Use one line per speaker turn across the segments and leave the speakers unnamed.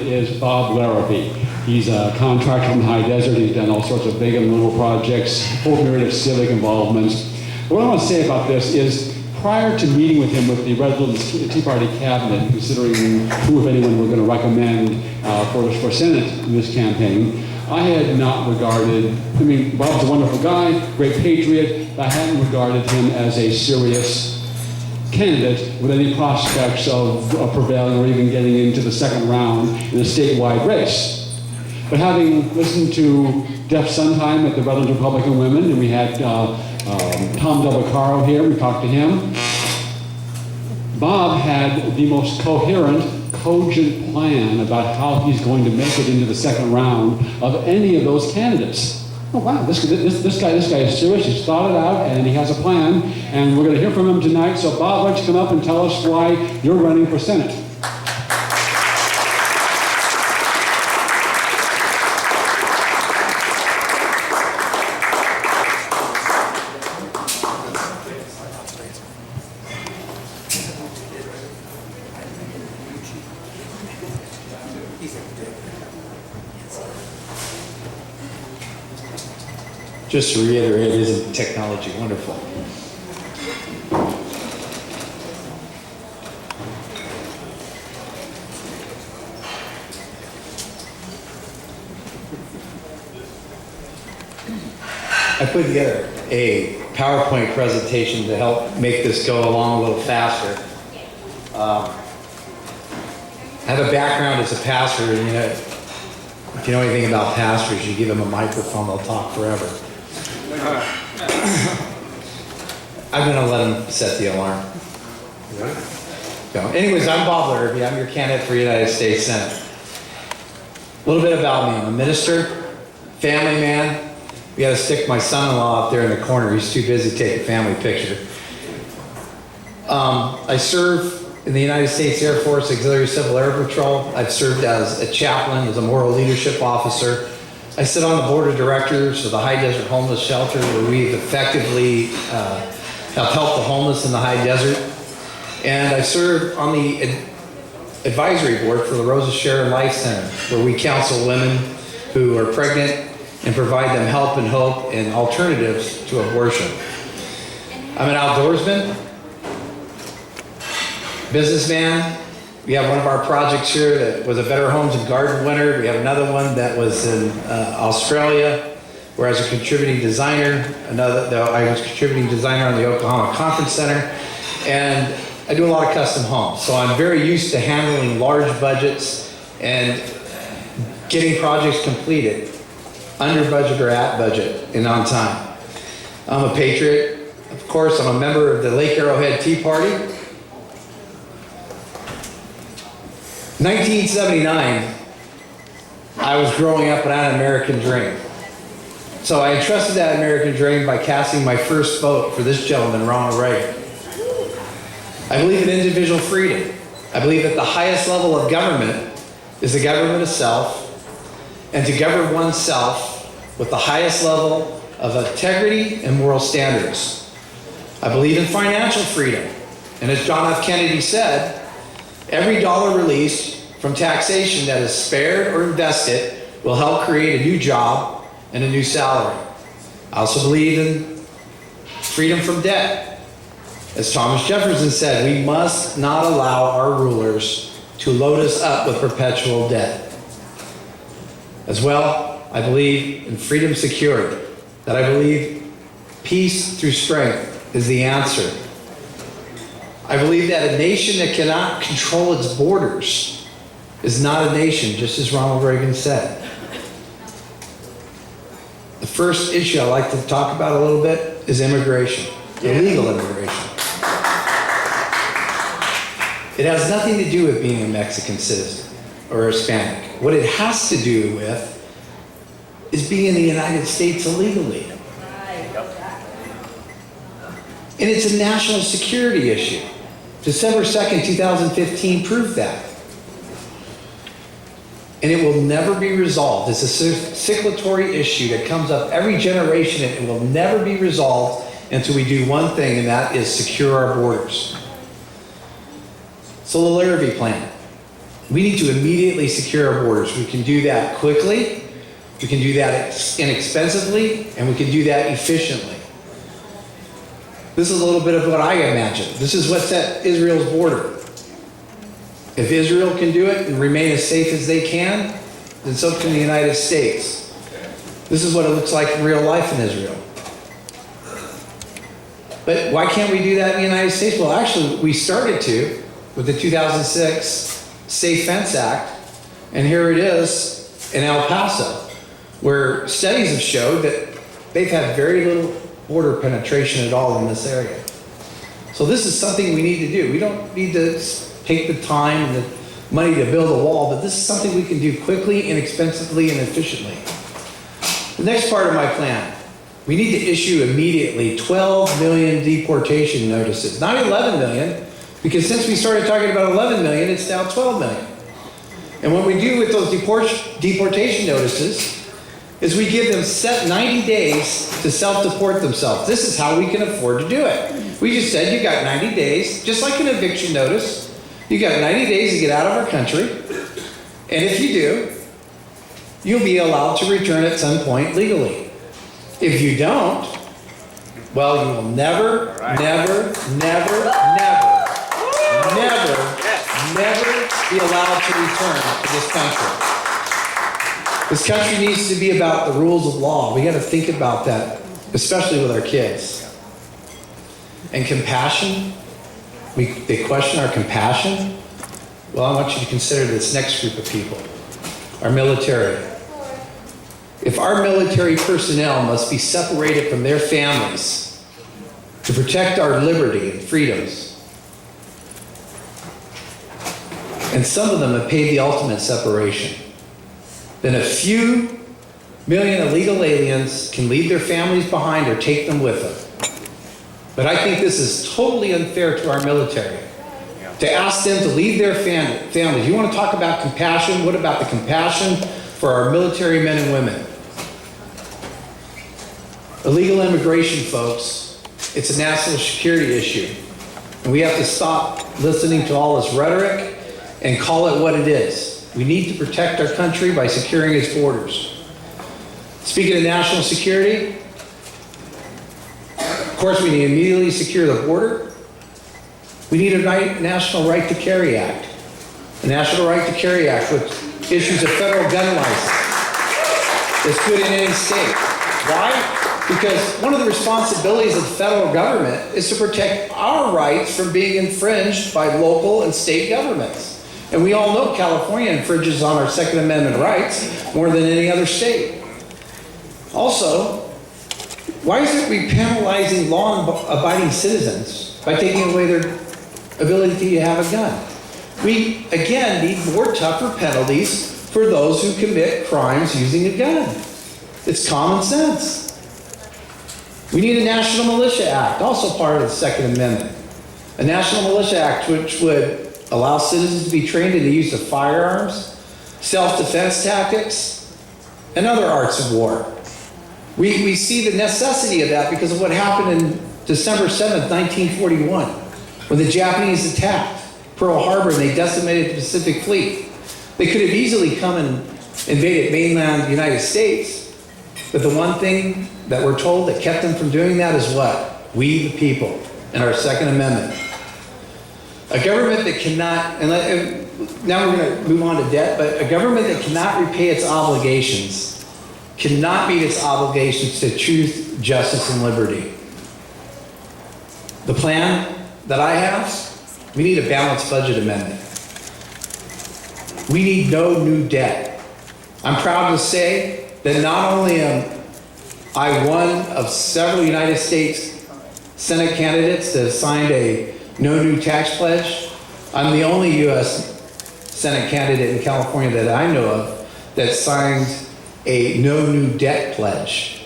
is Bob Larivee. He's a contractor from the high desert. He's done all sorts of big and little projects, full myriad of civic involvements. What I want to say about this is, prior to meeting with him with the Redlands Tea Party cabinet, considering who, if anyone, we're going to recommend for Senate in this campaign, I had not regarded, Bob's a wonderful guy, great patriot, but I hadn't regarded him as a serious candidate with any prospects of prevailing or even getting into the second round in a statewide race. But having listened to Jeff Sondheim at the Redlands Republican Women, and we had Tom Delvacaro here, we talked to him, Bob had the most coherent, cogent plan about how he's going to make it into the second round of any of those candidates. Oh wow, this guy is serious, he's thought it out, and he has a plan, and we're going to hear from him tonight. So Bob, why don't you come up and tell us why you're running for Senate?
Just to reiterate, isn't technology wonderful? I put together a PowerPoint presentation to help make this go along a little faster. I have a background as a pastor, and if you know anything about pastors, you give them a microphone, they'll talk forever. I'm going to let him set the alarm. So, anyways, I'm Bob Larivee. I'm your candidate for United States Senate. A little bit about me. I'm a minister, family man. We got to stick my son-in-law up there in the corner. He's too busy taking a family picture. I serve in the United States Air Force Auxiliary Civil Air Patrol. I've served as a chaplain, as a moral leadership officer. I sit on the board of directors of the High Desert Homeless Shelter, where we've effectively have helped the homeless in the high desert. And I serve on the advisory board for the Rosa Sharon Life Center, where we counsel women who are pregnant and provide them help and hope and alternatives to abortion. I'm an outdoorsman, businessman. We have one of our projects here that was a Better Homes and Garden winner. We have another one that was in Australia, where I was a contributing designer. I was contributing designer on the Oklahoma Conference Center. And I do a lot of custom homes. So I'm very used to handling large budgets and getting projects completed under budget or at budget and on time. I'm a patriot. Of course, I'm a member of the Lake Arrowhead Tea Party. 1979, I was growing up and I had an American dream. So I entrusted that American dream by casting my first vote for this gentleman, Ronald Reagan. I believe in individual freedom. I believe that the highest level of government is the government of self, and to govern oneself with the highest level of integrity and moral standards. I believe in financial freedom. And as John F. Kennedy said, every dollar released from taxation that is spared or invested will help create a new job and a new salary. I also believe in freedom from debt. As Thomas Jefferson said, we must not allow our rulers to load us up with perpetual debt. As well, I believe in freedom secured, that I believe peace through strength is the answer. I believe that a nation that cannot control its borders is not a nation, just as Ronald Reagan said. The first issue I'd like to talk about a little bit is immigration, illegal immigration. It has nothing to do with being a Mexican citizen or Hispanic. What it has to do with is being in the United States illegally. And it's a national security issue. December 2nd, 2015 proved that. And it will never be resolved. It's a circulatory issue that comes up every generation, and it will never be resolved until we do one thing, and that is secure our borders. So the Larivee plan. We need to immediately secure our borders. We can do that quickly, we can do that inexpensively, and we can do that efficiently. This is a little bit of what I imagine. This is what's at Israel's border. If Israel can do it and remain as safe as they can, then so can the United States. This is what it looks like in real life in Israel. But why can't we do that in the United States? Well, actually, we started to with the 2006 Safe Fence Act, and here it is in El Paso, where studies have showed that they've had very little border penetration at all in this area. So this is something we need to do. We don't need to take the time and the money to build a wall, but this is something we can do quickly, inexpensively, and efficiently. The next part of my plan, we need to issue immediately 12 million deportation notices, not 11 million, because since we started talking about 11 million, it's now 12 million. And what we do with those deportation notices is we give them set 90 days to self-deport themselves. This is how we can afford to do it. We just said you got 90 days, just like an eviction notice. You got 90 days to get out of our country. And if you do, you'll be allowed to return at some point legally. If you don't, well, you will never, never, never, never, never, never be allowed to return to this country. This country needs to be about the rules of law. We got to think about that, especially with our kids. And compassion, they question our compassion. Well, I want you to consider this next group of people, our military. If our military personnel must be separated from their families to protect our liberty and freedoms, and some of them have paid the ultimate separation, then a few million illegal aliens can leave their families behind or take them with them. But I think this is totally unfair to our military, to ask them to leave their families. You want to talk about compassion? What about the compassion for our military men and women? Illegal immigration, folks, it's a national security issue. And we have to stop listening to all this rhetoric and call it what it is. We need to protect our country by securing its borders. Speaking of national security, of course, we need to immediately secure the border. We need a National Right to Carry Act. The National Right to Carry Act, which issues a federal gun license that's good in any state. Why? Because one of the responsibilities of the federal government is to protect our rights from being infringed by local and state governments. And we all know California infringes on our Second Amendment rights more than any other state. Also, why is it we penalizing law-abiding citizens by taking away their ability to have a gun? We, again, need more tougher penalties for those who commit crimes using a gun. It's common sense. We need a National Militia Act, also part of the Second Amendment. A National Militia Act which would allow citizens to be trained in the use of firearms, self-defense tactics, and other arts of war. We see the necessity of that because of what happened in December 7th, 1941, when the Japanese attacked Pearl Harbor and they decimated the Pacific Fleet. They could have easily come and invaded mainland United States, but the one thing that we're told that kept them from doing that is what? We the people, in our Second Amendment. A government that cannot, and now we're going to move on to debt, but a government that cannot repay its obligations cannot meet its obligations to truth, justice, and liberty. The plan that I have, we need a balanced budget amendment. We need no new debt. I'm proud to say that not only am I one of several United States Senate candidates that have signed a no new tax pledge, I'm the only U.S. Senate candidate in California that I know of that signed a no new debt pledge.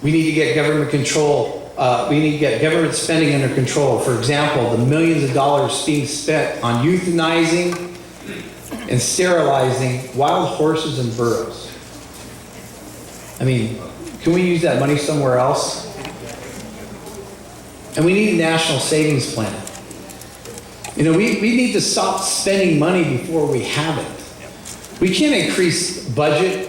We need to get government control. We need to get government spending under control. For example, the millions of dollars being spent on euthanizing and sterilizing wild horses and burros. I mean, can we use that money somewhere else? And we need a national savings plan. You know, we need to stop spending money before we have it. We can't increase budget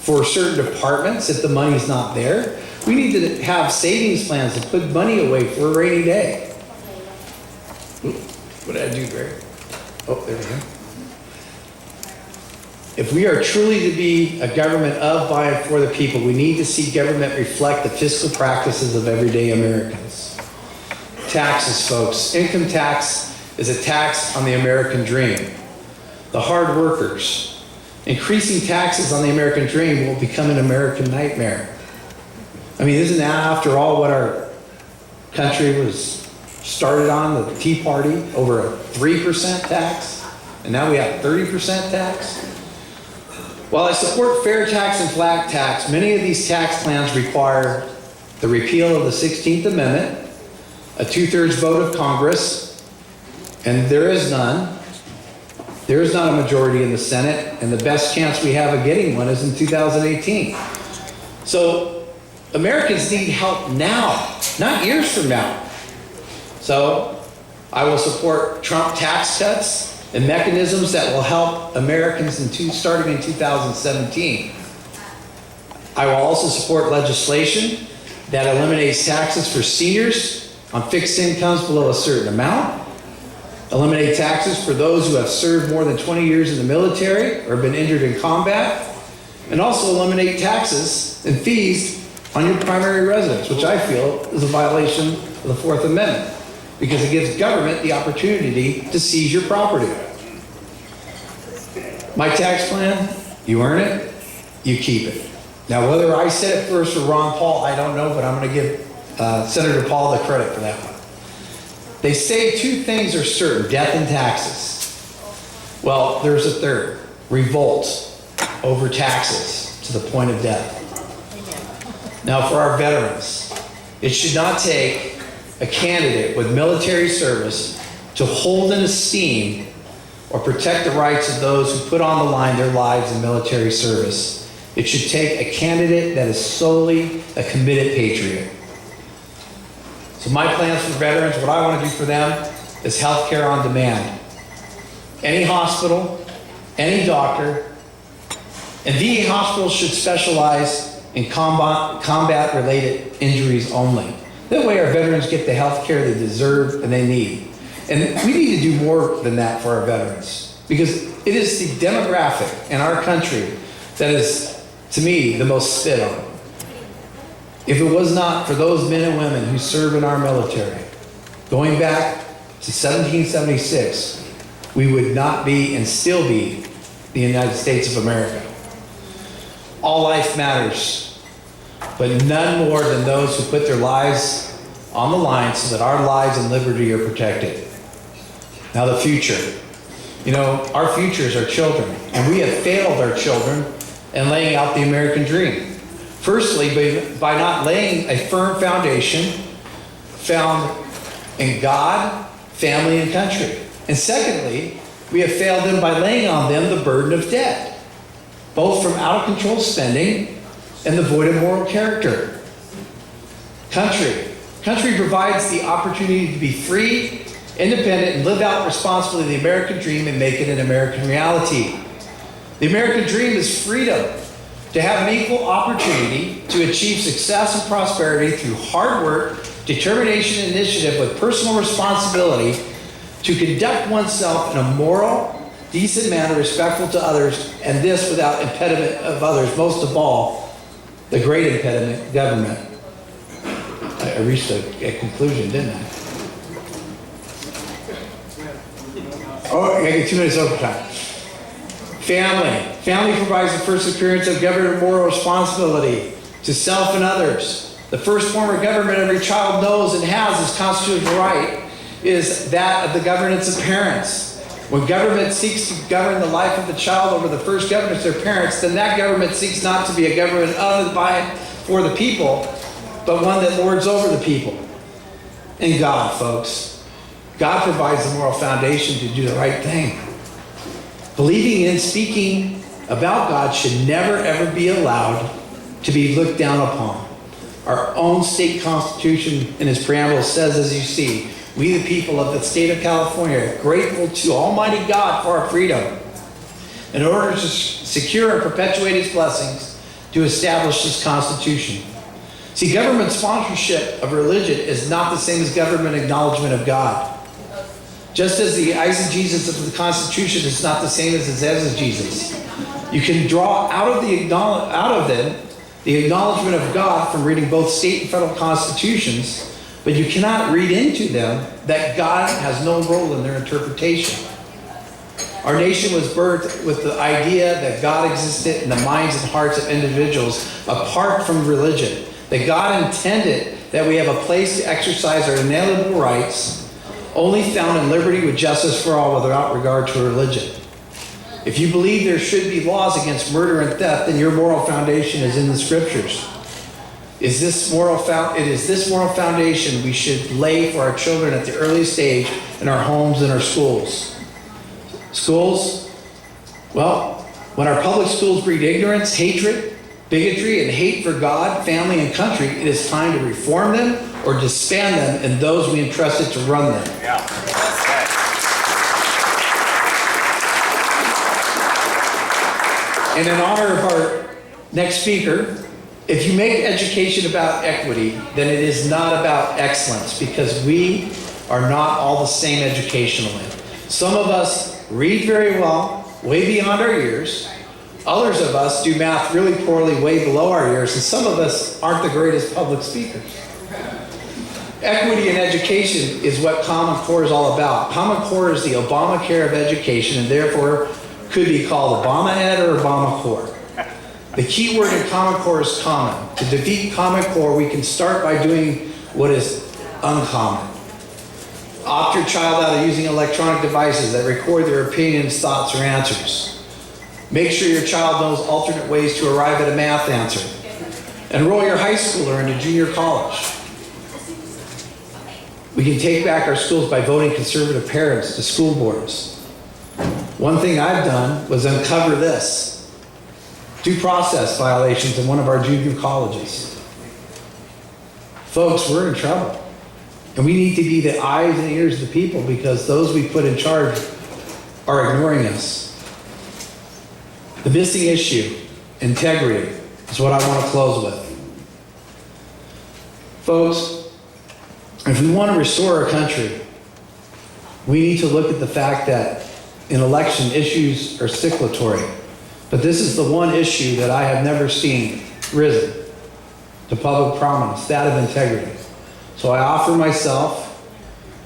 for certain departments if the money's not there. We need to have savings plans to put money away for a rainy day. What did I do, Greg? Oh, there we go. If we are truly to be a government of, by, and for the people, we need to see government reflect the fiscal practices of everyday Americans. Taxes, folks. Income tax is a tax on the American dream. The hard workers. Increasing taxes on the American dream will become an American nightmare. I mean, isn't that, after all, what our country was started on, the Tea Party, over a 3% tax? And now we have 30% tax? While I support fair tax and flat tax, many of these tax plans require the repeal of the 16th Amendment, a 2/3 vote of Congress, and there is none. There is not a majority in the Senate, and the best chance we have of getting one is in 2018. So Americans need help now, not years from now. So I will support Trump tax cuts and mechanisms that will help Americans starting in 2017. I will also support legislation that eliminates taxes for seniors on fixed incomes below a certain amount, eliminate taxes for those who have served more than 20 years in the military or been injured in combat, and also eliminate taxes and fees on your primary residence, which I feel is a violation of the Fourth Amendment, because it gives government the opportunity to seize your property. My tax plan, you earn it, you keep it. Now, whether I said it first or Ron Paul, I don't know, but I'm going to give Senator Paul the credit for that one. They say two things are certain: death and taxes. Well, there's a third: revolt over taxes to the point of death. Now, for our veterans, it should not take a candidate with military service to hold in esteem or protect the rights of those who put on the line their lives in military service. It should take a candidate that is solely a committed patriot. So my plans for veterans, what I want to do for them is health care on demand. Any hospital, any doctor, and VA hospitals should specialize in combat-related injuries only. That way our veterans get the health care they deserve and they need. And we need to do more than that for our veterans, because it is the demographic in our country that is, to me, the most spit on. If it was not for those men and women who serve in our military, going back to 1776, we would not be and still be the United States of America. All life matters, but none more than those who put their lives on the line so that our lives and liberty are protected. Now the future. You know, our future is our children, and we have failed our children in laying out the American dream. Firstly, by not laying a firm foundation found in God, family, and country. And secondly, we have failed them by laying on them the burden of debt, both from out-of-control spending and the void of moral character. Country provides the opportunity to be free, independent, and live out responsibly the American dream and make it an American reality. The American dream is freedom, to have an equal opportunity to achieve success and prosperity through hard work, determination, and initiative with personal responsibility, to conduct oneself in a moral, decent manner, respectful to others, and this without impediment of others, most of all, the great impediment, government. I reached a conclusion, didn't I? Oh, I get 2 minutes overtime. Family provides the first appearance of government moral responsibility to self and others. The first form of government every child knows and has as constitutional right is that of the governance of parents. When government seeks to govern the life of the child over the first governance of their parents, then that government seeks not to be a government of and by and for the people, but one that lords over the people. And God, folks. God provides the moral foundation to do the right thing. Believing and speaking about God should never, ever be allowed to be looked down upon. Our own state constitution in its preamble says, as you see, we the people of the state of California are grateful to Almighty God for our freedom in order to secure and perpetuate His blessings to establish this Constitution. See, government sponsorship of religion is not the same as government acknowledgement of God. Just as the eisegesis of the Constitution is not the same as its exegesis. You can draw out of them the acknowledgement of God from reading both state and federal constitutions, but you cannot read into them that God has no role in their interpretation. Our nation was birthed with the idea that God existed in the minds and hearts of individuals apart from religion, that God intended that we have a place to exercise our inalienable rights only found in liberty with justice for all without regard to religion. If you believe there should be laws against murder and theft, then your moral foundation is in the scriptures. It is this moral foundation we should lay for our children at the earliest age in our homes and our schools. Schools? Well, when our public schools breed ignorance, hatred, bigotry, and hate for God, family, and country, it is time to reform them or disband them and those we entrusted to run them.
Yeah.
And in honor of our next speaker, if you make education about equity, then it is not about excellence, because we are not all the same educationally. Some of us read very well, way beyond our years. Others of us do math really poorly, way below our years, and some of us aren't the greatest public speakers. Equity in education is what Common Core is all about. Common Core is the Obamacare of education, and therefore could be called Obama Ed or Obama Core. The key word in Common Core is common. To defeat Common Core, we can start by doing what is uncommon. Opt your child out of using electronic devices that record their opinions, thoughts, or answers. Make sure your child knows alternate ways to arrive at a math answer. Enroll your high schooler into junior college. We can take back our schools by voting conservative parents to school boards. One thing I've done was uncover this: due process violations in one of our junior colleges. Folks, we're in trouble. And we need to be the eyes and ears of the people, because those we put in charge are ignoring us. The missing issue, integrity, is what I want to close with. Folks, if we want to restore our country, we need to look at the fact that in election, issues are circulatory. But this is the one issue that I have never seen risen to public prominence, that of integrity. So I offer myself,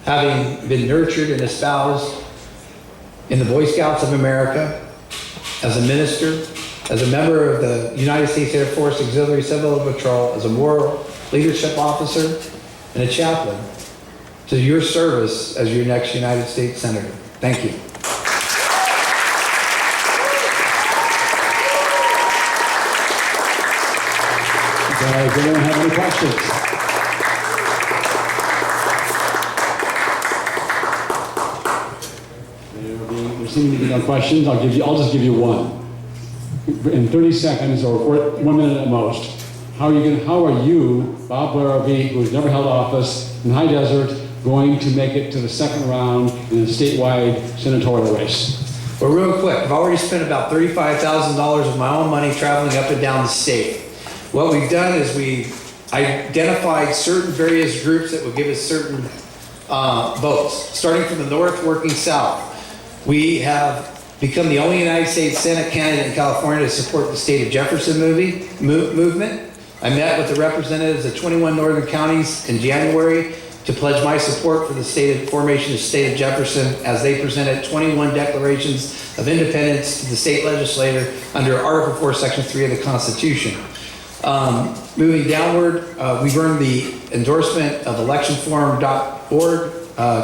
having been nurtured and espoused in the Boy Scouts of America, as a minister, as a member of the United States Air Force Auxiliary Civil Patrol, as a moral leadership officer, and a chaplain, to your service as your next United States Senator. Thank you.
Does anyone have any questions? There seem to be no questions. I'll just give you one. In 30 seconds or 1 minute at most, how are you, Bob Larivee, who has never held office in High Desert, going to make it to the second round in the statewide senatorial race?
Well, real quick, I've already spent about $35,000 of my own money traveling up and down the state. What we've done is we identified certain various groups that would give us certain votes, starting from the north, working south. We have become the only United States Senate candidate in California to support the state of Jefferson movement. I met with the representatives of 21 northern counties in January to pledge my support for the formation of the state of Jefferson, as they presented 21 declarations of independence to the state legislature under Article 4, Section 3 of the Constitution. Moving downward, we've earned the endorsement of electionforum.org,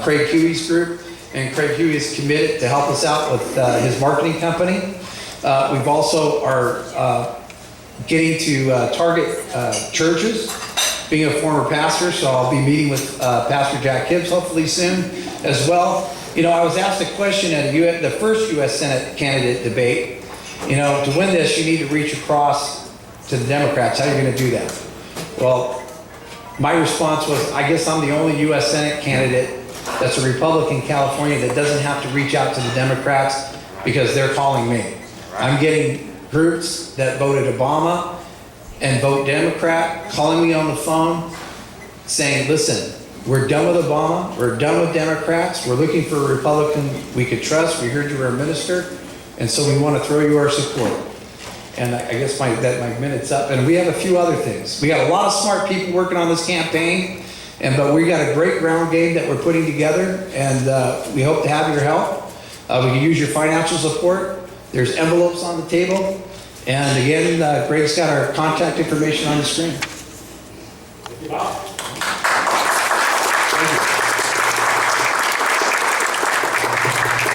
Craig Huey's group, and Craig Huey is committed to help us out with his marketing company. We've also are getting to target churches, being a former pastor, so I'll be meeting with Pastor Jack Hibbs hopefully soon as well. You know, I was asked a question at the first U.S. Senate candidate debate. You know, to win this, you need to reach across to the Democrats. How are you going to do that? Well, my response was, I guess I'm the only U.S. Senate candidate that's a Republican in California that doesn't have to reach out to the Democrats because they're calling me. I'm getting groups that voted Obama and vote Democrat calling me on the phone saying, listen, we're done with Obama, we're done with Democrats, we're looking for a Republican we could trust, we heard you were a minister, and so we want to throw you our support. And I guess my minute's up, and we have a few other things. We got a lot of smart people working on this campaign, but we got a great ground game that we're putting together, and we hope to have your help. We can use your financial support. There's envelopes on the table. And again, Greg's got our contact information on the screen.
Thank you, Bob.